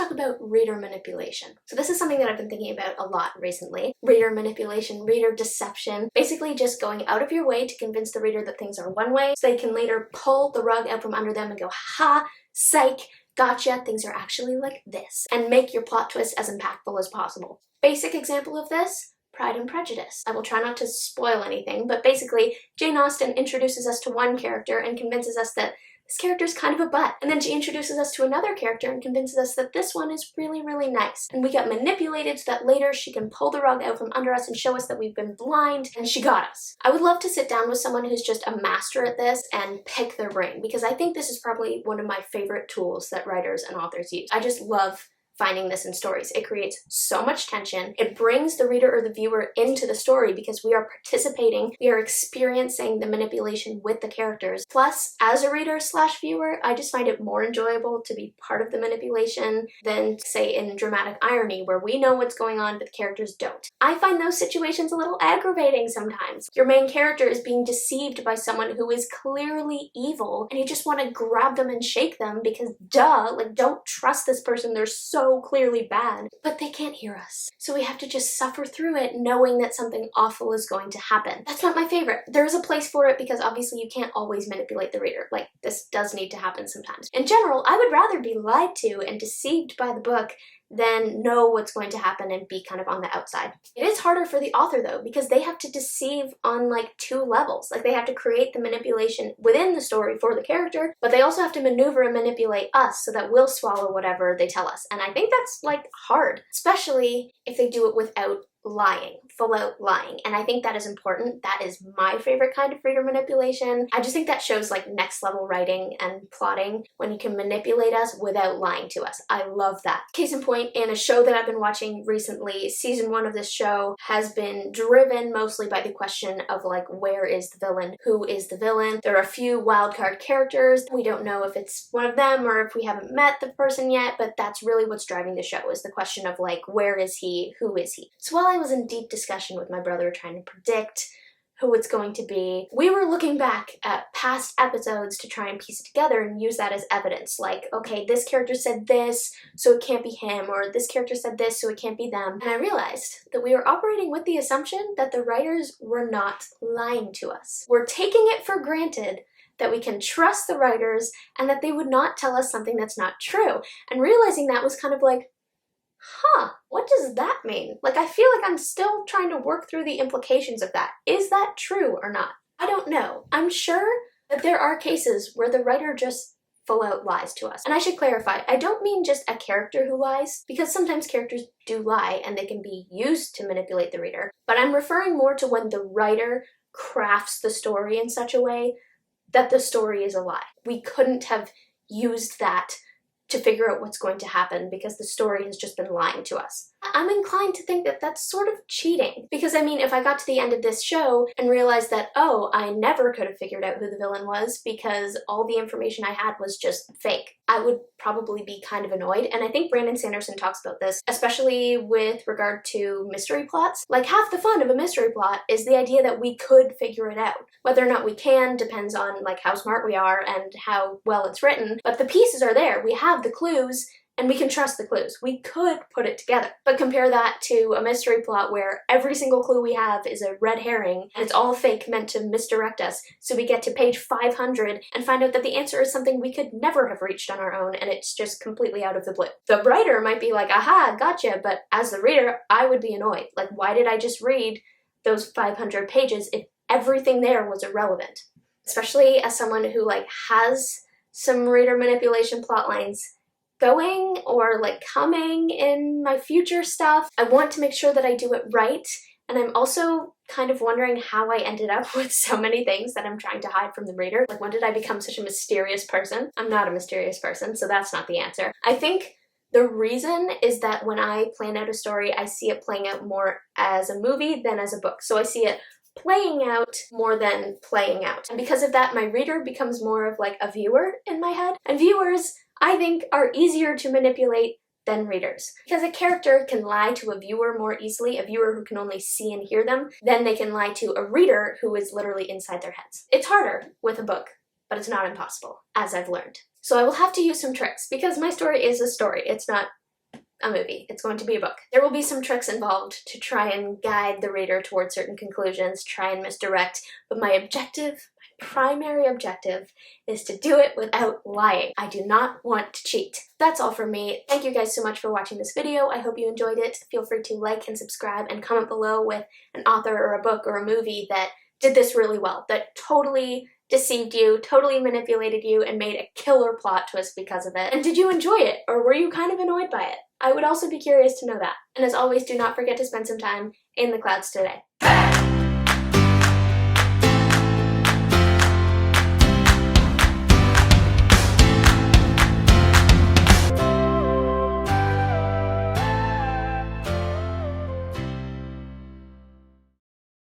talk about reader manipulation. So this is something that I've been thinking about a lot recently. Reader manipulation, reader deception, basically just going out of your way to convince the reader that things are one way so they can later pull the rug out from under them and go, ha, psych, gotcha, things are actually like this, and make your plot twist as impactful as possible. Basic example of this, Pride and Prejudice. I will try not to spoil anything, but basically Jane Austen introduces us to one character and convinces us that this character is kind of a butt. And then she introduces us to another character and convinces us that this one is really, really nice. And we get manipulated so that later she can pull the rug out from under us and show us that we've been blind, and she got us. I would love to sit down with someone who's just a master at this and pick their brain, because I think this is probably one of my favorite tools that writers and authors use. I just love finding this in stories. It creates so much tension. It brings the reader or the viewer into the story because we are participating, we are experiencing the manipulation with the characters. Plus, as a reader / viewer, I just find it more enjoyable to be part of the manipulation than, say, in dramatic irony, where we know what's going on but the characters don't. I find those situations a little aggravating sometimes. Your main character is being deceived by someone who is clearly evil, and you just want to grab them and shake them because duh, like, don't trust this person, they're so clearly bad, but they can't hear us. So we have to just suffer through it knowing that something awful is going to happen. That's not my favorite. There's a place for it because obviously you can't always manipulate the reader. Like, this does need to happen sometimes. In general, I would rather be lied to and deceived by the book than know what's going to happen and be kind of on the outside. It is harder for the author though, because they have to deceive on like 2 levels. Like, they have to create the manipulation within the story for the character, but they also have to maneuver and manipulate us so that we'll swallow whatever they tell us. And I think that's like hard, especially if they do it without lying, full out lying. And I think that is important. That is my favorite kind of reader manipulation. I just think that shows like next level writing and plotting when you can manipulate us without lying to us. I love that. Case in point, in a show that I've been watching recently, season 1 of this show has been driven mostly by the question of like, where is the villain? Who is the villain? There are a few wildcard characters. We don't know if it's one of them or if we haven't met the person yet, but that's really what's driving the show, is the question of like, where is he? Who is he? So while I was in deep discussion with my brother trying to predict who it's going to be, we were looking back at past episodes to try and piece it together and use that as evidence. Like, okay, this character said this, so it can't be him, or this character said this, so it can't be them. And I realized that we were operating with the assumption that the writers were not lying to us. We're taking it for granted that we can trust the writers and that they would not tell us something that's not true. And realizing that was kind of like, huh, what does that mean? Like, I feel like I'm still trying to work through the implications of that. Is that true or not? I don't know. I'm sure that there are cases where the writer just full out lies to us. And I should clarify, I don't mean just a character who lies, because sometimes characters do lie and they can be used to manipulate the reader, but I'm referring more to when the writer crafts the story in such a way that the story is a lie. We couldn't have used that to figure out what's going to happen because the story has just been lying to us. I'm inclined to think that that's sort of cheating, because I mean, if I got to the end of this show and realized that, oh, I never could have figured out who the villain was because all the information I had was just fake, I would probably be kind of annoyed. And I think Brandon Sanderson talks about this, especially with regard to mystery plots. Like, half the fun of a mystery plot is the idea that we could figure it out. Whether or not we can depends on like how smart we are and how well it's written, but the pieces are there. We have the clues, and we can trust the clues. We could put it together. But compare that to a mystery plot where every single clue we have is a red herring, and it's all fake, meant to misdirect us, so we get to page 500 and find out that the answer is something we could never have reached on our own, and it's just completely out of the blue. The writer might be like, aha, gotcha, but as the reader, I would be annoyed. Like, why did I just read those 500 pages if everything there was irrelevant? Especially as someone who like has some reader manipulation plot lines going or like coming in my future stuff, I want to make sure that I do it right. And I'm also kind of wondering how I ended up with so many things that I'm trying to hide from the reader. Like, when did I become such a mysterious person? I'm not a mysterious person, so that's not the answer. I think the reason is that when I plan out a story, I see it playing out more as a movie than as a book. So I see it playing out more than playing out. And because of that, my reader becomes more of like a viewer in my head. And viewers, I think, are easier to manipulate than readers. Because a character can lie to a viewer more easily, a viewer who can only see and hear them, than they can lie to a reader who is literally inside their heads. It's harder with a book, but it's not impossible, as I've learned. So I will have to use some tricks, because my story is a story. It's not a movie. It's going to be a book. There will be some tricks involved to try and guide the reader towards certain conclusions, try and misdirect, but my objective, my primary objective, is to do it without lying. I do not want to cheat. That's all from me. Thank you guys so much for watching this video. I hope you enjoyed it. Feel free to like and subscribe and comment below with an author or a book or a movie that did this really well, that totally deceived you, totally manipulated you, and made a killer plot twist because of it. And did you enjoy it, or were you kind of annoyed by it? I would also be curious to know that. And as always, do not forget to spend some time in the clouds today.